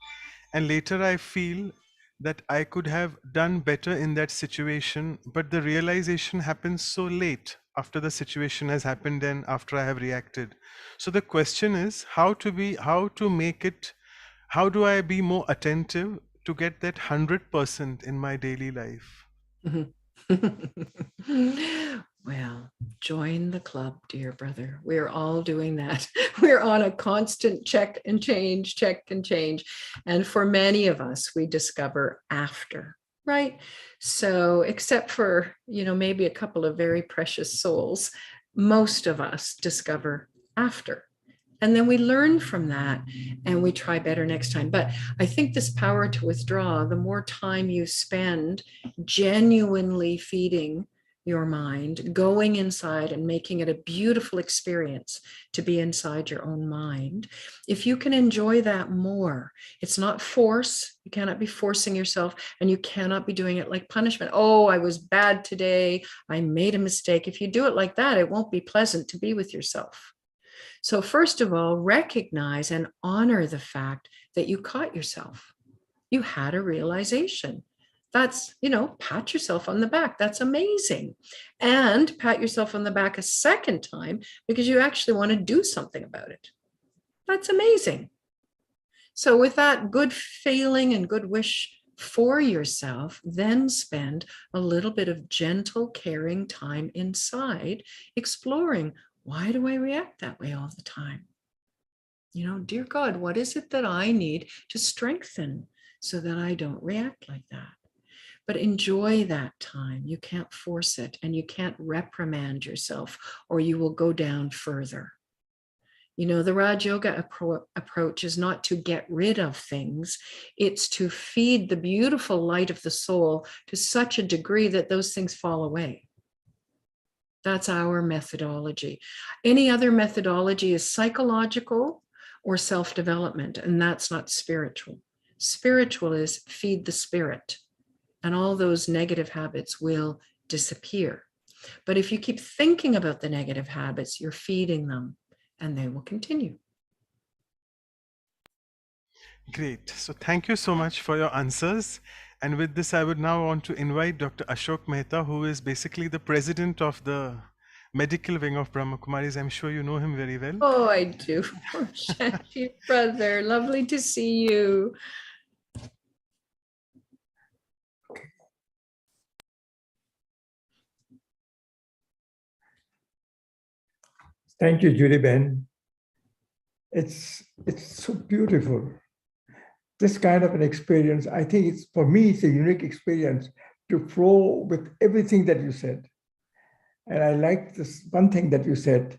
And later I feel that I could have done better in that situation, but the realization happens so late after the situation has happened and after I have reacted. So the question is how to make it, how do I be more attentive to get that 100% in my daily life? Well, join the club, dear brother. We're all doing that. We're on a constant check and change, check and change. And for many of us, we discover after, right? So, except for, you know, maybe a couple of very precious souls, most of us discover after. And then we learn from that and we try better next time. But I think this power to withdraw, the more time you spend genuinely feeding your mind, going inside and making it a beautiful experience to be inside your own mind. If you can enjoy that more, it's not force. You cannot be forcing yourself, and you cannot be doing it like punishment. Oh, I was bad today. I made a mistake. If you do it like that, it won't be pleasant to be with yourself. So first of all, recognize and honor the fact that you caught yourself. You had a realization. That's, pat yourself on the back. That's amazing. And pat yourself on the back a second time because you actually want to do something about it. That's amazing. So with that good feeling and good wish for yourself, then spend a little bit of gentle, caring time inside, exploring, why do I react that way all the time? Dear God, what is it that I need to strengthen so that I don't react like that? But enjoy that time. You can't force it, and you can't reprimand yourself, or you will go down further. The Raj Yoga approach is not to get rid of things. It's to feed the beautiful light of the soul to such a degree that those things fall away. That's our methodology. Any other methodology is psychological or self-development, and that's not spiritual. Spiritual is feed the spirit, and all those negative habits will disappear. But if you keep thinking about the negative habits, you're feeding them, and they will continue. Great. So thank you so much for your answers. And with this, I would now want to invite Dr. Ashok Mehta, who is basically the president of the medical wing of Brahma Kumaris. I'm sure you know him very well. Oh, I do. Shanti, brother, lovely to see you. Thank you, Judy Ben. It's so beautiful. This kind of an experience, I think for me, it's a unique experience to flow with everything that you said. And I like this one thing that you said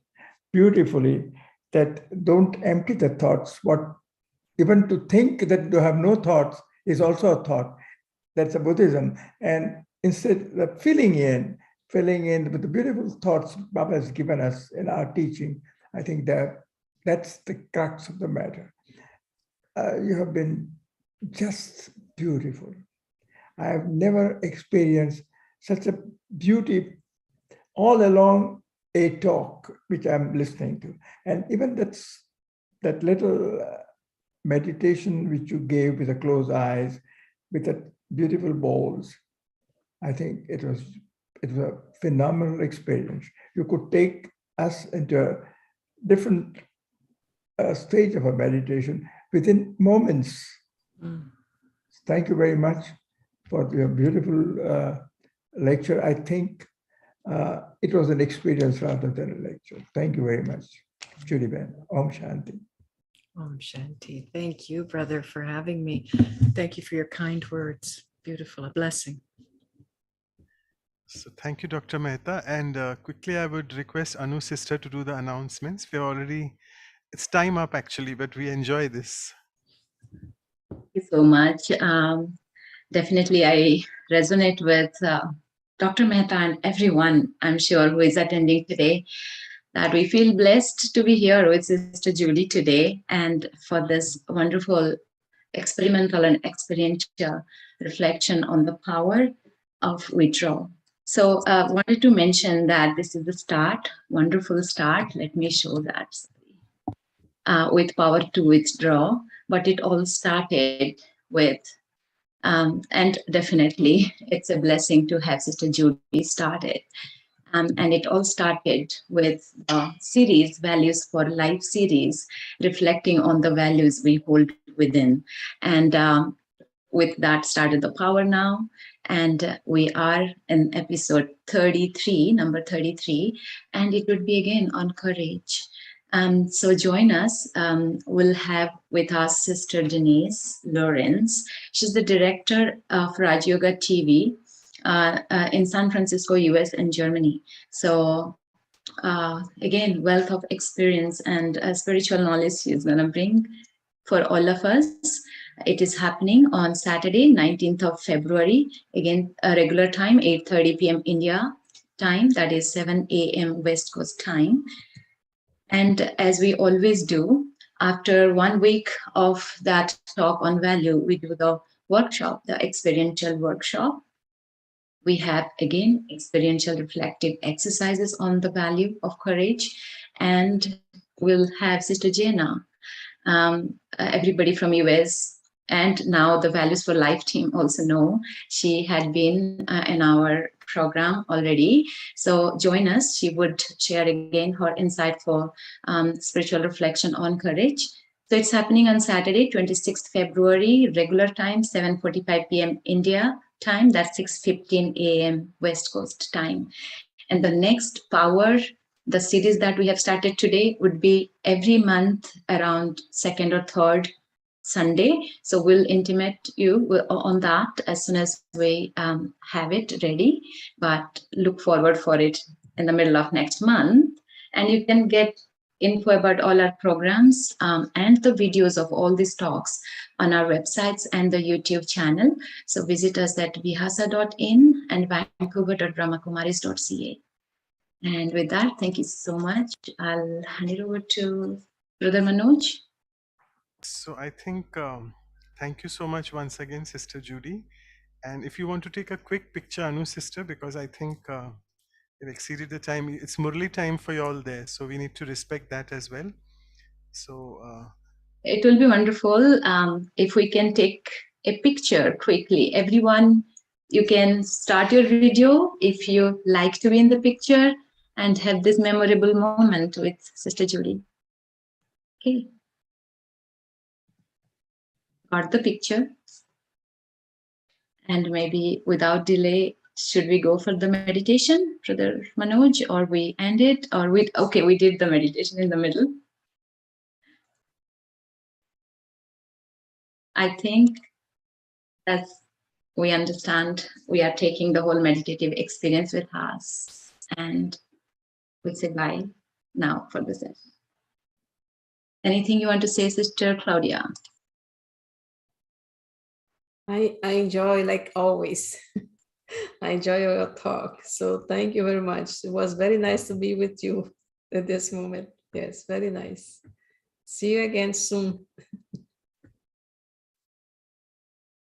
beautifully, that don't empty the thoughts. Even to think that you have no thoughts is also a thought. That's a Buddhism. And instead of filling in with the beautiful thoughts Baba has given us in our teaching, I think that's the crux of the matter. You have been just beautiful. I have never experienced such a beauty all along a talk which I'm listening to. And even that little meditation which you gave with the closed eyes, with the beautiful bowls, I think it was a phenomenal experience. You could take us into a different stage of a meditation within moments. Thank you very much for your beautiful lecture. I think it was an experience rather than a lecture. Thank you very much, Judy Ben. Om Shanti. Om Shanti. Thank you, brother, for having me. Thank you for your kind words. Beautiful, a blessing. So thank you, Dr. Mehta. And quickly, I would request Anu's sister to do the announcements. It's time up actually, but we enjoy this. Thank you so much. Definitely, I resonate with Dr. Mehta and everyone, I'm sure, who is attending today, that we feel blessed to be here with Sister Judy today and for this wonderful experimental and experiential reflection on the power of withdrawal. So wanted to mention that this is the start, wonderful start. Let me show that with power to withdraw, but it all started with, and definitely it's a blessing to have Sister Judy started. And it all started with the series, Values for Life series, reflecting on the values we hold within. And with that started the power now. And we are in episode 33, number 33, and it would be again on courage. So join us. We'll have with us Sister Denise Lawrence. She's the director of Raj Yoga TV in San Francisco, US and Germany. So again, wealth of experience and spiritual knowledge she's going to bring for all of us. It is happening on Saturday, 19th of February. Again, a regular time, 8:30 p.m. India, time, that is 7 a.m. West Coast time. And as we always do, after 1 week of that talk on value, we do the workshop, the experiential workshop. We have again experiential reflective exercises on the value of courage, and we'll have Sister Jena, everybody from US, and now the Values for Life team also know. She had been in our program already. So join us. She would share again her insightful spiritual reflection on courage. So it's happening on Saturday, 26th February, regular time, 7:45 p.m. India time. That's 6:15 a.m. West Coast time. And the next power, the series that we have started today, would be every month around second or third Sunday. So we'll intimate you on that as soon as we have it ready, but look forward for it in the middle of next month. And you can get info about all our programs and the videos of all these talks on our websites and the YouTube channel. So visit us at vihasa.in and vancouver.brahmakumaris.ca. And with that, thank you so much. I'll hand it over to Brother Manoj. So I think, thank you so much once again, Sister Judy. And if you want to take a quick picture, Anu sister, because I think we've exceeded the time. It's Murli time for you all there, so we need to respect that as well. So It will be wonderful if we can take a picture quickly. Everyone, you can start your video if you like to be in the picture and have this memorable moment with Sister Judy. Okay. Got the picture. And maybe without delay, should we go for the meditation, Brother Manoj, or we end it, or we did the meditation in the middle. I think that we understand we are taking the whole meditative experience with us, and we say bye now for the session. Anything you want to say, Sister Claudia? I enjoy, like always. I enjoy your talk. So thank you very much. It was very nice to be with you at this moment. Yes, very nice. See you again soon.